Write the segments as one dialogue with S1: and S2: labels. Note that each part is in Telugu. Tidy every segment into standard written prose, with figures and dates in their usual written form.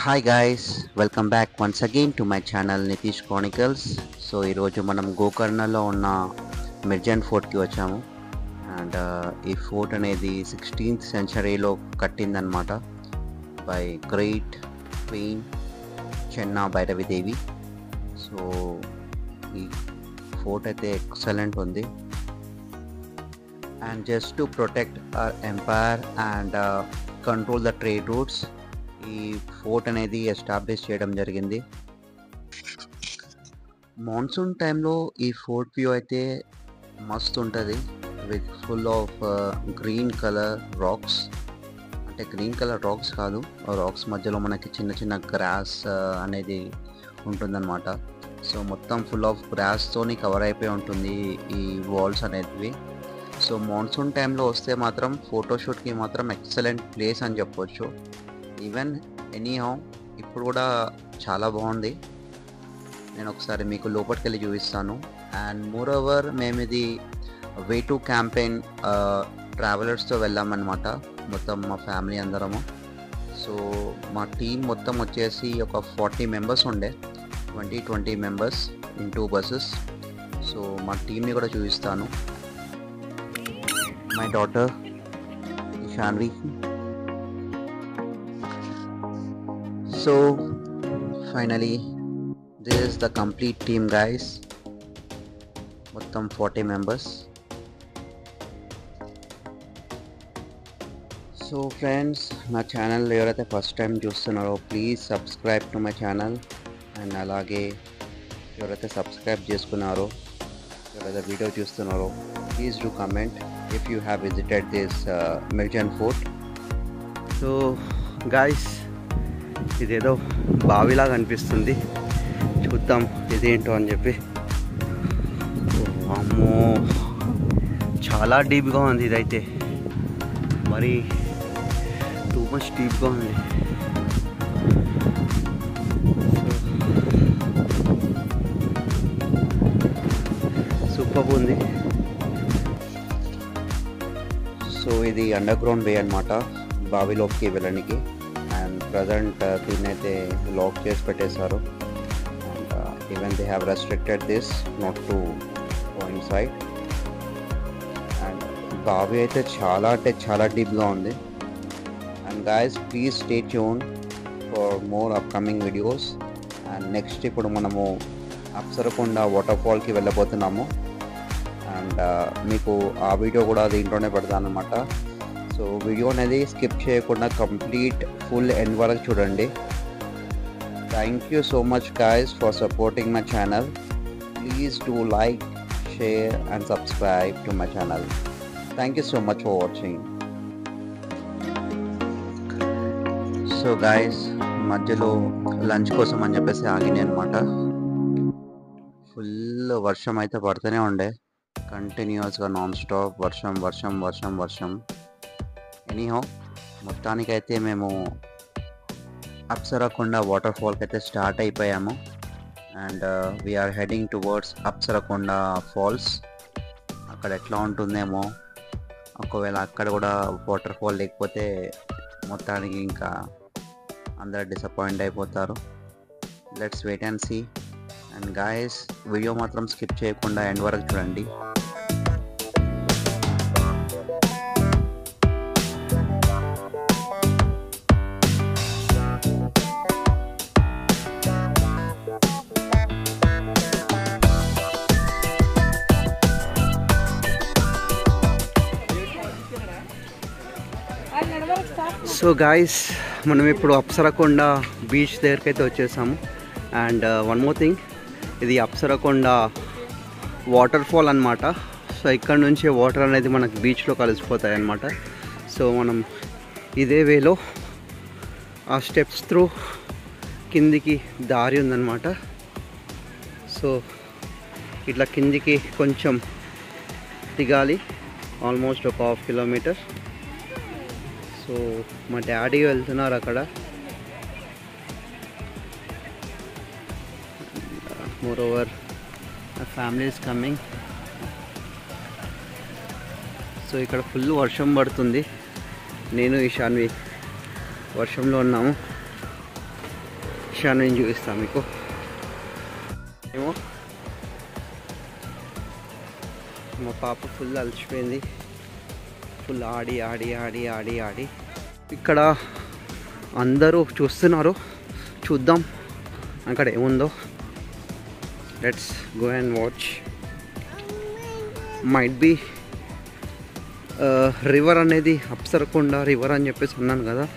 S1: Hi guys, welcome back once again to my channel Nitish Chronicles. So ఈరోజు మనం గోకర్ణలో ఉన్న మిర్జాన్ ఫోర్ట్కి వచ్చాము. అండ్ ఈ ఫోర్ట్ అనేది 16th సెంచరీలో కట్టిందనమాట by great queen Chenna Bhairavidevi. So ఈ ఫోర్ట్ అయితే ఎక్సలెంట్ ఉంది. And just to protect our empire and control the trade routes ఈ ఫోర్ట్ అనేది ఎస్టాబ్లిష్ చేయడం జరిగింది. మాన్సూన్ టైంలో ఈ ఫోర్ట్ వ్యూ అయితే మస్తు ఉంటుంది with full of green colour rocks. అంటే గ్రీన్ కలర్ రాక్స్ కాదు, రాక్స్ మధ్యలో మనకి చిన్న చిన్న గ్రాస్ అనేది ఉంటుందన్నమాట. సో మొత్తం ఫుల్ ఆఫ్ గ్రాస్తోని కవర్ అయిపోయి ఉంటుంది ఈ వాల్స్ అనేటివి. సో మాన్సూన్ టైంలో వస్తే మాత్రం ఫోటోషూట్కి మాత్రం ఎక్సలెంట్ ప్లేస్ అని చెప్పొచ్చు. ఈవెన్ ఎనీహౌ ఇప్పుడు కూడా చాలా బాగుంది. నేను ఒకసారి మీకు లోపలికి వెళ్ళి చూపిస్తాను. అండ్ మోర్ ఓవర్ మేము ఇది వే టు క్యాంపెయిన్ ట్రావెలర్స్తో వెళ్ళామన్నమాట, మొత్తం మా ఫ్యామిలీ అందరము. సో మా టీం మొత్తం వచ్చేసి ఒక 40 మెంబర్స్ ఉండే, 20 మెంబర్స్ ఇన్ 2 బస్సెస్. సో మా టీంని కూడా చూపిస్తాను. My daughter Ishanvi. So finally this is the complete team guys, మొత్తం 40 members. సో ఫ్రెండ్స్, నా ఛానల్ ఎవరైతే ఫస్ట్ టైం చూస్తున్నారో please subscribe to my channel. And అలాగే ఎవరైతే సబ్స్క్రైబ్ చేసుకున్నారో, ఎవరైతే వీడియో చూస్తున్నారో please do comment if you have visited this Mirjan fort. So guys, ఇదేదో బావిలాగా అనిపిస్తుంది, చూద్దాం ఇదేంటో అని చెప్పి. అమ్మో, చాలా డీప్గా ఉంది ఇదైతే, మరి టూ మచ్ డీప్గా ఉంది. సూపర్ ఉంది. సో ఇది అండర్ గ్రౌండ్ వే అనమాట బావిలోకి వెళ్ళడానికి. అండ్ ప్రజెంట్ దీన్నైతే లాక్ చేసి పెట్టేశారు. And even they have restricted this not to go inside. And బావి అయితే చాలా అంటే చాలా డీప్గా ఉంది. And guys please stay tune for more upcoming videos. And next ఇప్పుడు మనము అప్సరకొండ వాటర్ ఫాల్కి వెళ్ళబోతున్నాము. అండ్ మీకు ఆ వీడియో కూడా దీంట్లోనే పెడతానమాట. సో వీడియో అనేది స్కిప్ చేయకుండా కంప్లీట్ ఫుల్ ఎండ్ వరకు చూడండి. Thank you so much guys for supporting my channel. Please do like, share and subscribe to my channel. Thank you so much for watching. So guys, మధ్యలో లంచ్ కోసం అని చెప్పేసి ఆగినాయి అనమాట. ఫుల్ వర్షం అయితే పడుతూనే ఉండే, కంటిన్యూస్గా నాన్ స్టాప్ వర్షం వర్షం వర్షం వర్షం. ఎనీహౌ మొత్తానికైతే మేము అప్సరకొండ వాటర్ ఫాల్కి అయితే స్టార్ట్ అయిపోయాము. And we are heading towards Apsarakonda falls. అక్కడ ఎట్లా ఉంటుందేమో, ఒకవేళ అక్కడ కూడా వాటర్ ఫాల్ లేకపోతే మొత్తానికి ఇంకా అందరు డిసప్పాయింట్ అయిపోతారు. Let's wait and see. And guys, video మాత్రం స్కిప్ చేయకుండా ఎండ్ వరకు చూడండి. సో గాయస్, మనం ఇప్పుడు అప్సరకొండ బీచ్ దగ్గరికి అయితే వచ్చేసాము. అండ్ వన్ మోర్ థింగ్, ఇది అప్సరకొండ వాటర్ ఫాల్ అనమాట. సో ఇక్కడ నుంచి వాటర్ అనేది మనకు బీచ్లో కలిసిపోతాయి అన్నమాట. సో మనం ఇదే వేలో ఆ స్టెప్స్ త్రూ కిందికి దారి ఉందన్నమాట. సో ఇట్లా కిందికి కొంచెం దిగాలి, ఆల్మోస్ట్ ఒక 1/2 కిలోమీటర్. సో మా డాడీ వెళ్తున్నారు అక్కడ. More over my family is coming. So ఇక్కడ ఫుల్ వర్షం పడుతుంది. నేను ఇషాన్వి వర్షంలో ఉన్నాము. వచ్చాను నేను చూపిస్తాను మీకు. ఏమో మా పాప ఫుల్ అలసిపోయింది, ఫుల్ ఆడి ఆడి ఆడి ఆడి ఆడి. ఇక్కడ అందరూ చూస్తున్నారు, చూద్దాం అక్కడ ఏముందో. Let's go and watch. Might be river అనేది అప్సరకొండ రివర్ అని చెప్పేసి అన్నాను కదా.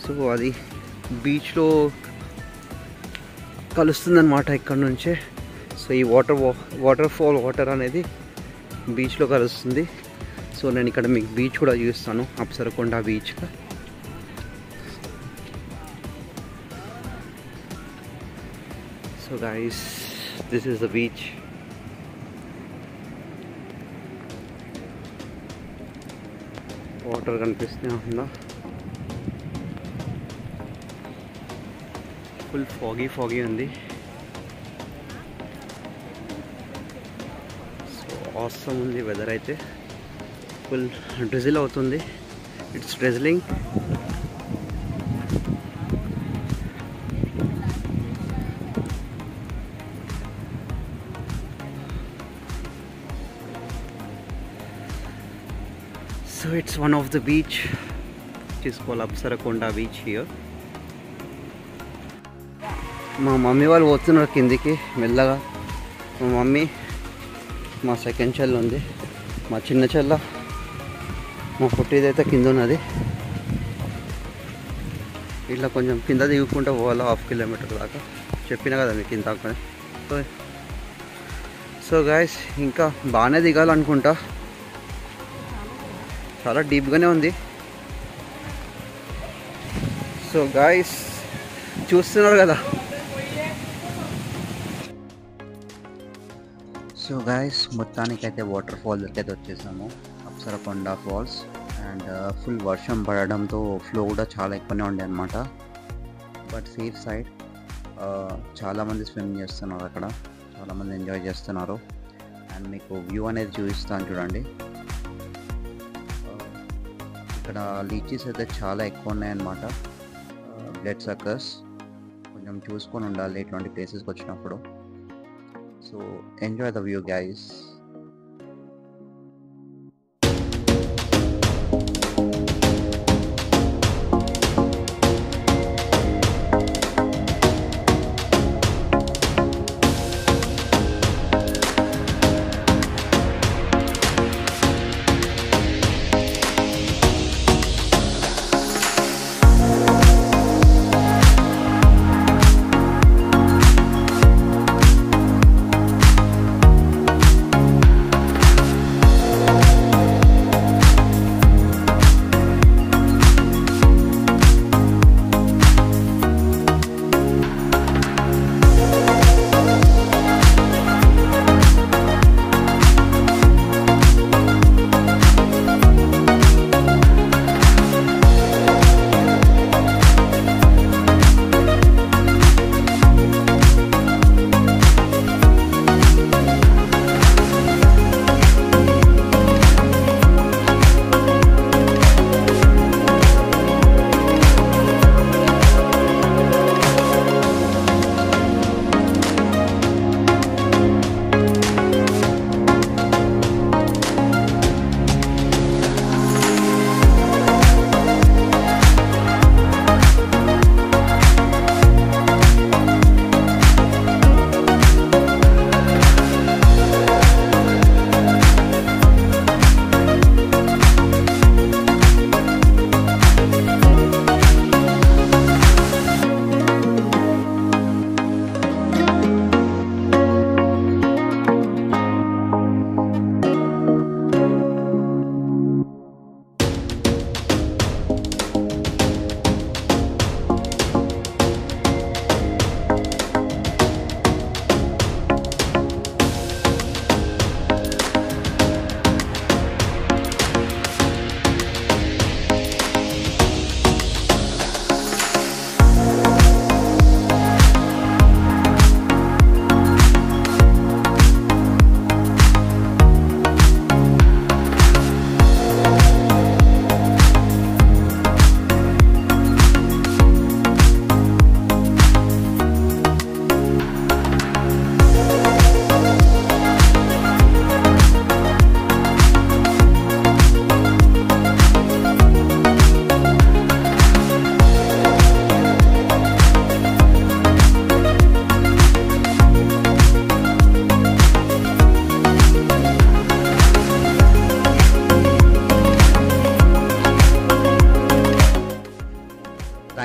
S1: సో అది బీచ్లో కలుస్తుందన్నమాట ఇక్కడ నుంచే. సో ఈ వాటర్ ఫాల్ వాటర్ అనేది బీచ్లో కలుస్తుంది. సో నేను ఇక్కడ మీకు బీచ్ కూడా చూస్తాను, Apsarakonda beach. So guys, this is the beach. Water కనిపిస్తూనే ఉందా, ఫుల్ ఫాగీ ఉంది. సో ఆసమ్ ఉంది వెదర్ అయితే. ఫుల్ డ్రిజిల్ అవుతుంది, it's drizzling. So it's one of the beach which is called Apsarakonda beach here. మా మమ్మీ వాళ్ళు పోతున్నారు కిందికి మెల్లగా. మా మమ్మీ, మా సెకండ్ చెల్ల ఉంది, మా చిన్న చెల్ల, మా పుట్టిదైతే కింద ఉన్నది. ఇట్లా కొంచెం కింద దిగుకుంటూ పోవాలి, 1/2 కిలోమీటర్ దాకా. చెప్పినా కదా మీకు ఇంత. సో గాయస్, ఇంకా బాగానే దిగాలనుకుంటా, చాలా డీప్గానే ఉంది. సో గాయస్ చూస్తున్నారు కదా. సో గాయస్, మొత్తానికైతే వాటర్ ఫాల్ దగ్గరికి వచ్చేసాము, అప్సరకొండ ఫాల్స్. అండ్ ఫుల్ వర్షం పడడంతో ఫ్లో కూడా చాలా ఎక్కువనే ఉండే అనమాట. But safe side. చాలామంది స్విమ్ చేస్తున్నారు అక్కడ, చాలామంది ఎంజాయ్ చేస్తున్నారు. అండ్ మీకు వ్యూ అనేది చూపిస్తాను చూడండి. ఇక్కడ లీచీస్ అయితే చాలా ఎక్కువ ఉన్నాయన్నమాట, బ్లడ్ సక్కర్స్. కొంచెం చూసుకొని ఉండాలి ఇట్లాంటి ప్లేసెస్కి వచ్చినప్పుడు. So enjoy the view guys.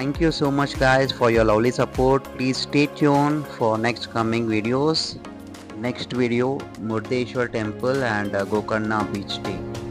S1: Thank you so much guys for your lovely support. Please stay tuned for next coming videos. Next video, Murdeshwar temple and Gokarna beach day.